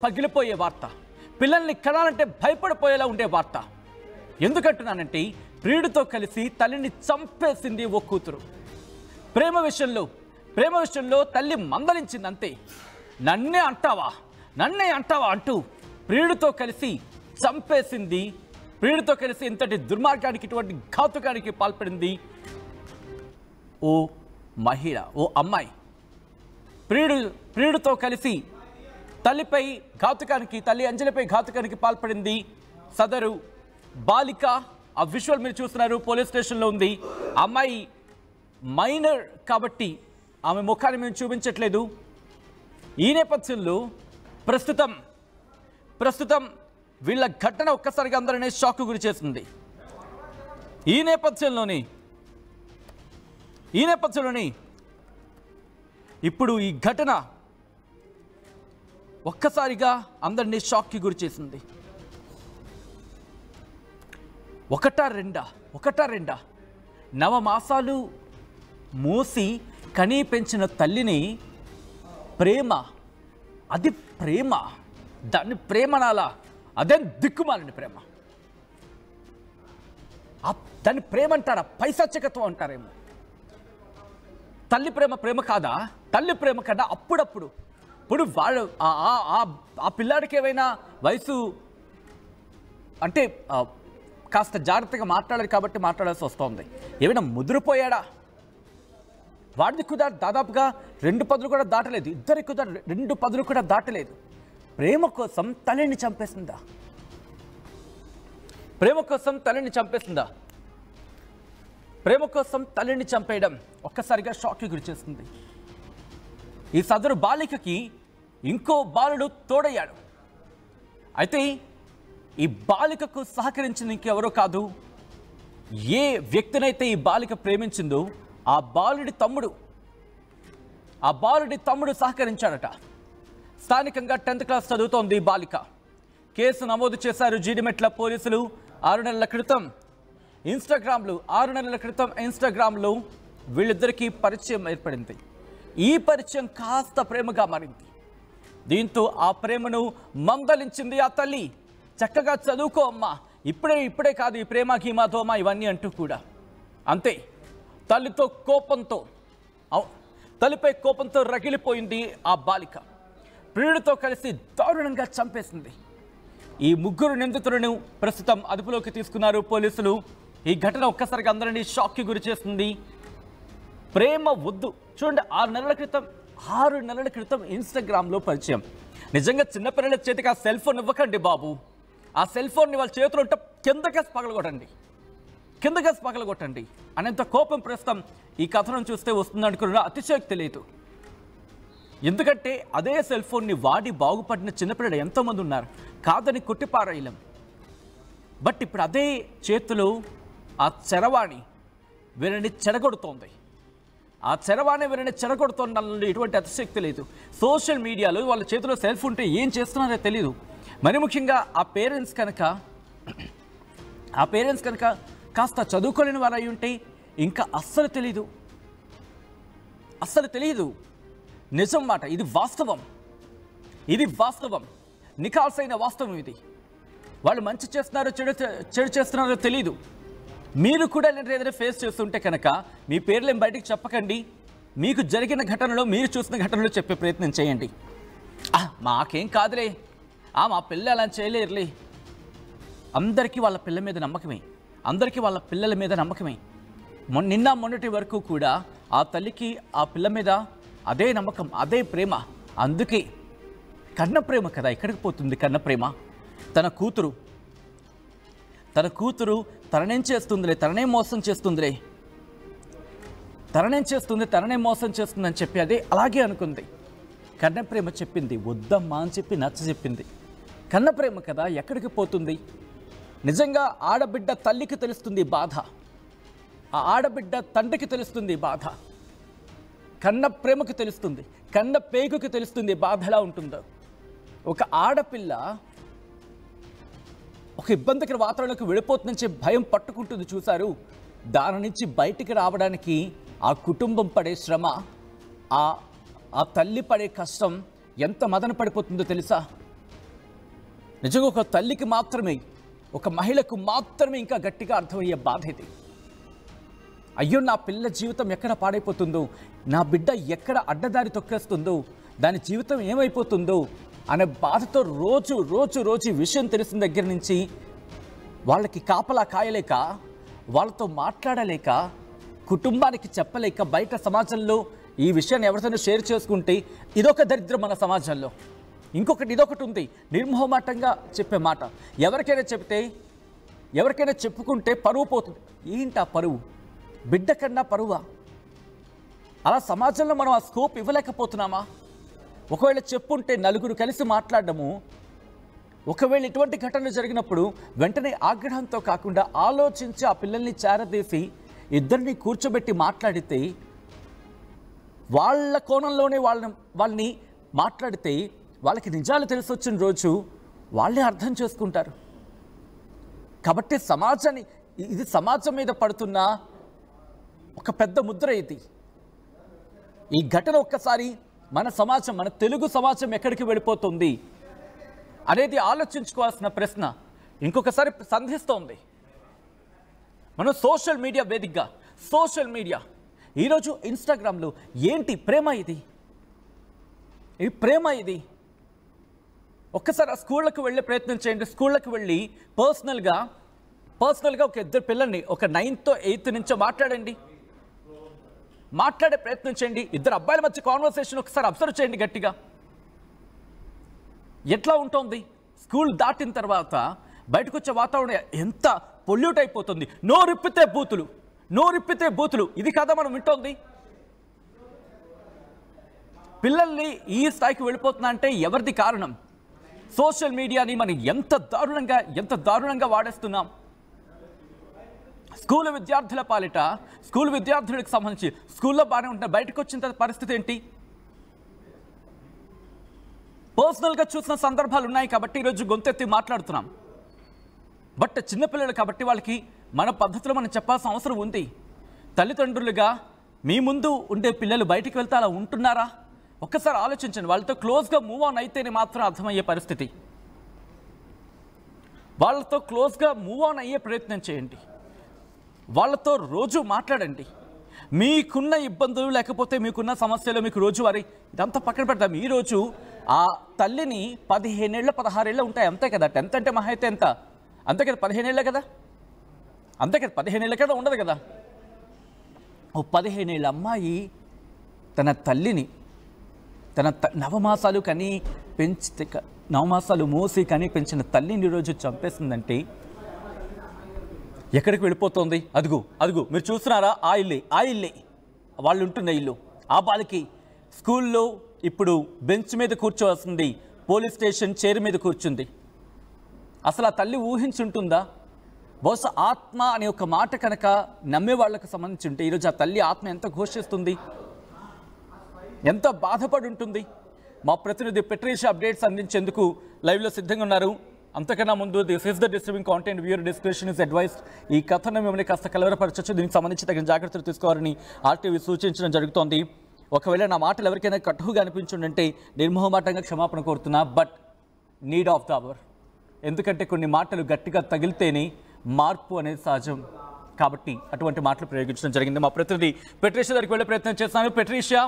పగిలిపోయే వార్త, పిల్లల్ని కనాలంటే భయపడిపోయేలా ఉండే వార్త. ఎందుకంటున్నానంటే ప్రియుడితో కలిసి తల్లిని చంపేసింది ఓ కూతురు. ప్రేమ విషయంలో తల్లి మందలించింది అంతే. నన్నే అంటావా అంటూ ప్రియుడితో కలిసి చంపేసింది. ప్రియుడితో కలిసి ఇంతటి దుర్మార్గానికి, ఇటువంటి ఘాతుకానికి పాల్పడింది ఓ మహిళ, ఓ అమ్మాయి. ప్రియుడితో కలిసి తల్లిపై ఘాతుకానికి, తల్లి అంజలిపై ఘాతుకానికి పాల్పడింది సదరు బాలిక. ఆ విజువల్ మీరు చూస్తున్నారు, పోలీస్ స్టేషన్లో ఉంది. అమ్మాయి మైనర్ కాబట్టి ఆమె ముఖాన్ని మేము చూపించట్లేదు. ఈ నేపథ్యంలో ప్రస్తుతం వీళ్ళ ఘటన ఒక్కసారిగా అందరినీ షాక్ గురి చేస్తుంది. ఈ నేపథ్యంలోని ఇప్పుడు ఈ ఘటన ఒక్కసారిగా అందరినీ షాక్కి గురి చేసింది. ఒకటా రెండా నవమాసాలు మోసి కనీ పెంచిన తల్లిని దాన్ని ప్రేమనాలా? అదే దిక్కుమాలని ప్రేమ. దాన్ని ప్రేమ అంటారా? పైశాచికత్వం అంటారేమో. తల్లి ప్రేమ కాదా? తల్లి ప్రేమ కన్నా ఇప్పుడు వాళ్ళు ఆ పిల్లాడికి ఏమైనా వయసు అంటే కాస్త జాగ్రత్తగా మాట్లాడాలి కాబట్టి మాట్లాడాల్సి వస్తుంది. ఏమైనా ముదిరిపోయాడా? వాడిది కూడా దాదాపుగా 2 పదులు కూడా దాటలేదు. ఇద్దరికి కూడా 2 పదులు కూడా దాటలేదు. ప్రేమ కోసం తల్లిని చంపేసిందా? ప్రేమ కోసం తల్లిని చంపేయడం ఒక్కసారిగా షాక్కి గురి చేస్తుంది. ఈ సదరు బాలికకి ఇంకో బాలుడు తోడయ్యాడు. అయితే ఈ బాలికకు సహకరించిన ఇంకెవరో కాదు, ఏ వ్యక్తినైతే ఈ బాలిక ప్రేమించిందో ఆ బాలుడి తమ్ముడు సహకరించాడట. స్థానికంగా 10th క్లాస్ చదువుతోంది ఈ బాలిక. కేసు నమోదు చేశారు జీడిమెట్ల పోలీసులు. 6 నెలల క్రితం ఇన్స్టాగ్రామ్లో వీళ్ళిద్దరికీ పరిచయం ఏర్పడింది. ఈ పరిచయం కాస్త ప్రేమగా మారింది. దీంతో ఆ ప్రేమను మందలించింది ఆ తల్లి. చక్కగా చదువుకో అమ్మా, ఇప్పుడే కాదు ఈ ప్రేమ గీమాతోమా ఇవన్నీ అంటూ కూడా. అంతే, తల్లిపై కోపంతో రగిలిపోయింది ఆ బాలిక. ప్రియుడితో కలిసి దారుణంగా చంపేసింది. ఈ 3 నిందితులను ప్రస్తుతం అదుపులోకి తీసుకున్నారు పోలీసులు. ఈ ఘటన ఒక్కసారిగా అందరినీ షాక్కి గురి చేస్తుంది. ప్రేమ వద్దు చూడండి, 6 నెలల క్రితం ఇన్స్టాగ్రామ్లో పరిచయం. నిజంగా చిన్నపిల్లల చేతికి ఆ సెల్ ఫోన్ ఇవ్వకండి బాబు. ఆ సెల్ ఫోన్ని వాళ్ళ చేతిలో ఉంటే కిందకేసి పగలగొట్టండి అనేంత కోపం ప్రస్తుతం ఈ కథనం చూస్తే వస్తుందనుకున్న అతిశయోక్తి లేదు. ఎందుకంటే అదే సెల్ ఫోన్ని వాడి బాగుపడిన చిన్నపిల్లలు ఎంతోమంది ఉన్నారు, కాదని కొట్టిపారేయలేం. బట్ ఇప్పుడు అదే చేతిలో ఆ చరవాణి వీరిని చెడగొడుతోంది. ఎటువంటి అతిశక్తి లేదు. సోషల్ మీడియాలో వాళ్ళ చేతిలో సెల్ ఫోన్ ఉంటే ఏం చేస్తున్నారో తెలియదు. మరి ముఖ్యంగా ఆ పేరెంట్స్ కనుక కాస్త చదువుకోలేని వారు అయి ఉంటే ఇంకా అస్సలు తెలియదు. నిజం మాట, ఇది వాస్తవం, నిఖాల్సైన వాస్తవం ఇది. వాళ్ళు మంచి చేస్తున్నారో చెడు చేస్తున్నారో తెలియదు. మీరు కూడా ఏదైనా ఫేస్ చేస్తుంటే కనుక మీ పేర్లేం బయటికి చెప్పకండి. మీకు జరిగిన ఘటనలో, మీరు చూసిన ఘటనలో చెప్పే ప్రయత్నం చేయండి. మాకేం కాదులే, మా పిల్ల అలా చేయలేరులే. అందరికీ వాళ్ళ పిల్లల మీద నమ్మకమే. నిన్న మొన్నటి వరకు కూడా ఆ తల్లికి ఆ పిల్ల మీద అదే నమ్మకం, అదే ప్రేమ. అందుకే కన్న ప్రేమ కదా, ఎక్కడికి పోతుంది కన్న ప్రేమ? తన కూతురు తననేం చేస్తుందిలే, తననే మోసం చేస్తుందని చెప్పి అదే అలాగే అనుకుంది. కన్న ప్రేమ చెప్పింది వద్దమ్మా అని చెప్పి నచ్చ చెప్పింది. కన్న ప్రేమ కదా, ఎక్కడికి పోతుంది? నిజంగా ఆడబిడ్డ తల్లికి తెలుస్తుంది బాధ, ఆ ఆడబిడ్డ తండ్రికి తెలుస్తుంది బాధ, కన్న ప్రేమకు తెలుస్తుంది, కన్న పేగుకి తెలుస్తుంది బాధ ఎలా ఉంటుందో. ఒక ఆడపిల్ల ఒక ఇబ్బందికర వాతావరణంలోకి వెళ్ళిపోతుందని చెప్పి భయం పట్టుకుంటుంది చూశారు. దాని నుంచి బయటికి రావడానికి ఆ కుటుంబం పడే శ్రమ, ఆ తల్లి పడే కష్టం ఎంత మదన పడిపోతుందో తెలుసా? నిజంగా ఒక తల్లికి మాత్రమే, ఒక మహిళకు మాత్రమే ఇంకా గట్టిగా అర్థమయ్యే బాధ ఇది. అయ్యో, నా పిల్ల జీవితం ఎక్కడ పాడైపోతుందో, నా బిడ్డ ఎక్కడ అడ్డదారి తొక్కేస్తుందో, దాని జీవితం ఏమైపోతుందో అనే బాధతో రోజు రోజు రోజు విషయం తెలిసిన దగ్గర నుంచి వాళ్ళకి కాపలా కాయలేక, వాళ్ళతో మాట్లాడలేక, కుటుంబానికి చెప్పలేక, బయట సమాజంలో ఈ విషయాన్ని ఎవరితోనూ షేర్ చేసుకుంటే ఇదొక దరిద్రం మన సమాజంలో. ఇంకొకటి ఇదొకటి ఉంది, నిర్మోహమాటంగా చెప్పే మాట. ఎవరికైనా చెప్పుకుంటే పరువు పోతుంది. ఏంటి ఆ పరువు? బిడ్డ కన్నా పరువా? అలా సమాజంలో మనం ఆ స్కోప్ ఇవ్వలేకపోతున్నామా? ఒకవేళ చెప్పుంటే నలుగురు కలిసి మాట్లాడడము, ఒకవేళ ఇటువంటి ఘటనలు జరిగినప్పుడు వెంటనే ఆగ్రహంతో కాకుండా ఆలోచించి ఆ పిల్లల్ని చేరదీసి ఇద్దరిని కూర్చోబెట్టి మాట్లాడితే, వాళ్ళ కోణంలోనే వాళ్ళని మాట్లాడితే వాళ్ళకి నిజాలు తెలిసి వచ్చిన రోజు వాళ్ళే అర్థం చేసుకుంటారు. కాబట్టి ఇది సమాజం మీద పడుతున్న ఒక పెద్ద ముద్ర. ఈ ఘటన ఒక్కసారి మన తెలుగు సమాజం ఎక్కడికి వెళ్ళిపోతుంది అనేది ఆలోచించుకోవాల్సిన ప్రశ్న ఇంకొకసారి సంధిస్తోంది. మనం సోషల్ మీడియా వేదికగా, ఈరోజు ఇన్స్టాగ్రామ్లో ఏంటి ప్రేమ ఇది? ఈ ప్రేమ ఇది ఒక్కసారి స్కూళ్ళకు వెళ్ళే ప్రయత్నం చేయండి. స్కూళ్ళకు వెళ్ళి పర్సనల్గా ఒక ఇద్దరు పిల్లల్ని, ఒక 9th 8th నుంచో మాట్లాడే ప్రయత్నం చేయండి. ఇద్దరు అబ్బాయిల మధ్య కాన్వర్సేషన్ ఒకసారి అబ్జర్వ్ చేయండి గట్టిగా. ఎట్లా ఉంటుంది? స్కూల్ దాటిన తర్వాత బయటకు వచ్చే వాతావరణం ఎంత పొల్యూట్ అయిపోతుంది. నోరిప్పితే బూతులు. ఇది కదా మనం వింటోంది. పిల్లల్ని ఈ స్థాయికి వెళ్ళిపోతున్నా అంటే ఎవరిది కారణం? సోషల్ మీడియాని మనం ఎంత దారుణంగా వాడేస్తున్నాం. స్కూల్ విద్యార్థుల పాలిట, స్కూల్ విద్యార్థులకు సంబంధించి స్కూల్లో బాగానే ఉంటున్న బయటకు వచ్చిన పరిస్థితి ఏంటి? పర్సనల్గా చూసిన సందర్భాలు ఉన్నాయి కాబట్టి ఈరోజు గొంతెత్తి మాట్లాడుతున్నాం. బట్ చిన్నపిల్లలు కాబట్టి వాళ్ళకి మన పద్ధతిలో మనం చెప్పాల్సిన అవసరం ఉంది. తల్లిదండ్రులుగా మీ ముందు ఉండే పిల్లలు బయటికి వెళ్తే అలా ఉంటున్నారా? ఒక్కసారి ఆలోచించండి. వాళ్ళతో క్లోజ్గా మూవ్ ఆన్ అయితేనే మాత్రం అర్థమయ్యే పరిస్థితి. వాళ్ళతో క్లోజ్గా మూవ్ ఆన్ అయ్యే ప్రయత్నం చేయండి. వాళ్ళతో రోజు మాట్లాడండి. మీకున్న ఇబ్బందులు లేకపోతే మీకున్న సమస్యలు, మీకు రోజువారీ ఇదంతా పక్కన పెడతాం. ఈరోజు ఆ తల్లిని 15 ఏళ్ళు 16 ఏళ్ళు ఉంటాయి, అంతే కదా. 10th అంటే మహా అయితే ఎంత? అంతే కదా, 15 ఏళ్ళే కదా. అంతే కదా, 15 ఏళ్ళ కదా, ఉండదు కదా. ఓ 15 ఏళ్ళ అమ్మాయి తన తల్లిని, తన నవమాసాలు మోసి కని పెంచిన తల్లిని ఈరోజు చంపేసిందంటే ఎక్కడికి వెళ్ళిపోతుంది? అదుగు మీరు చూస్తున్నారా? ఆ ఇల్లే వాళ్ళు ఉంటున్న ఇల్లు. ఆ బాలికి స్కూల్లో ఇప్పుడు బెంచ్ మీద కూర్చోవలసింది, పోలీస్ స్టేషన్ చైర్ మీద కూర్చుంది. అసలు ఆ తల్లి ఊహించుంటుందా? బహుశా ఆత్మ అనే ఒక మాట కనుక నమ్మే వాళ్ళకు సంబంధించి ఉంటే ఈరోజు ఆ తల్లి ఆత్మ ఎంత ఘోషిస్తుంది, ఎంత బాధపడి ఉంటుంది. మా ప్రతినిధి పెట్రీషియా అప్డేట్స్ అందించేందుకు లైవ్లో సిద్ధంగా ఉన్నారు. అంతకన్నా ముందు this is the disturbing content, viewer description is advised. ఈ కథను మిమ్మల్ని కాస్త కలవరపరచవచ్చు. దీనికి సంబంధించి తగిన జాగ్రత్తలు తీసుకోవాలని ఆర్టీవీ సూచించడం జరుగుతోంది. ఒకవేళ నా మాటలు ఎవరికైనా కట్టుగా అనిపించుండంటే నిర్మోహమాటంగా క్షమాపణ కోరుతున్నా. But need of the hour. ఎందుకంటే కొన్ని మాటలు గట్టిగా తగిలితేనే మార్పు అనేది సహజం. కాబట్టి అటువంటి మాటలు ప్రయోగించడం జరిగింది. మా ప్రతినిధి పెట్రీషియా దగ్గరికి వెళ్ళే ప్రయత్నం చేస్తున్నాను. పెట్రీషియా,